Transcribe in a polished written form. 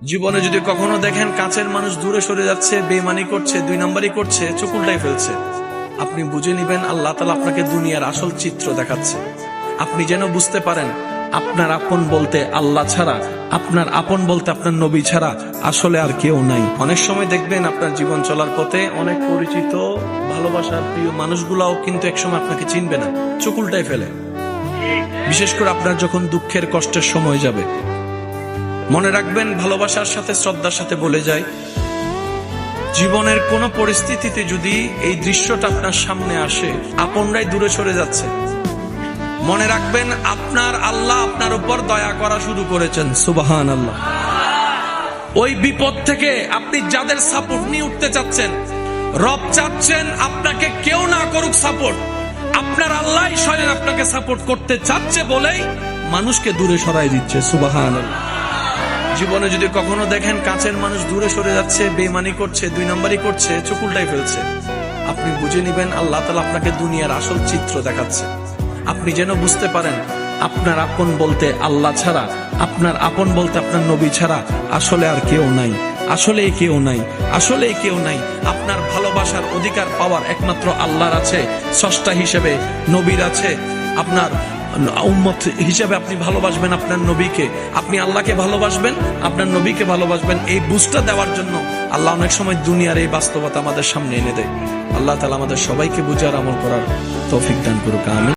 জীবনে যদি কখনো দেখেন কাছের মানুষ দূরে সরে যাচ্ছে, বেঈমানি করছে, দুই নাম্বারই করছে, চোখ উল্টাই ফেলছে, আপনি বুঝে নিবেন আল্লাহ তাআলা আপনাকে দুনিয়ার আসল চিত্র দেখাচ্ছে। আপনি যেন বুঝতে পারেন আপনার আপন বলতে আল্লাহ ছাড়া, আপনার আপন বলতে আপনার নবী ছাড়া আসলে আর কেউ নাই। অনেক সময় দেখবেন আপনার জীবন চলার পথে অনেক পরিচিত ভালোবাসার প্রিয় মানুষগুলাও কিন্তু একসময় আপনাকে চিনবে না, চোখ উল্টাই ফেলে। বিশেষ করে আপনার যখন দুঃখের কষ্টের সময় যাবে, মনে রাখবেন ভালোবাসার সাথে শ্রদ্ধার সাথে বলে যায়, জীবনের কোন পরিস্থিতিতে যদি এই দৃশ্যটা আপনার সামনে আসে, আপনরাই দূরে সরে যাচ্ছে, মনে রাখবেন আপনার আল্লাহ আপনার উপর দয়া করা শুরু করেছেন। সুবহানাল্লাহ। ওই বিপদ থেকে আপনি যাদের সাপোর্ট নিয়ে উঠতে চাচ্ছেন, রব চাচ্ছেন আপনাকে কেউ না করুক সাপোর্ট, আপনার আল্লাহ স্বয়ং আপনাকে সাপোর্ট করতে চাচ্ছে বলেই মানুষকে দূরে সরাই দিচ্ছে। সুবহানাল্লাহ। জীবনে যদি কখনো দেখেন কাছের মানুষ দূরে সরে যাচ্ছে, বেঈমানি করছে, দুই নাম্বারই করছে, চোখ উল্টাই ফেলছে, আপনি বুঝে নিবেন আল্লাহ তাআলা আপনাকে দুনিয়ার আসল চিত্র দেখাচ্ছে। আপনি যেন বুঝতে পারেন আপনার আপন বলতে আল্লাহ ছাড়া, আপনার আপন বলতে আপনার নবী ছাড়া আসলে আর কেউ নাই, আসলে কেউ নাই, আসলে কেউ নাই। আপনার ভালোবাসার অধিকার পাওয়ার একমাত্র আল্লাহর আছে, স্রষ্টা হিসেবে নবীর আছে। আপনার উম্মত হিসেবে আপনি ভালোবাসবেন আপনার নবীকে, আপনি আল্লাহকে ভালোবাসবেন, আপনার নবীকে ভালোবাসবেন। এই বুঝটা দেওয়ার জন্য আল্লাহ অনেক সময় দুনিয়ার এই বাস্তবতা আমাদের সামনে এনে দেয়। আল্লাহ তাআলা আমাদের সবাইকে বুঝার আমল করার তৌফিক দান করুক। আমিন।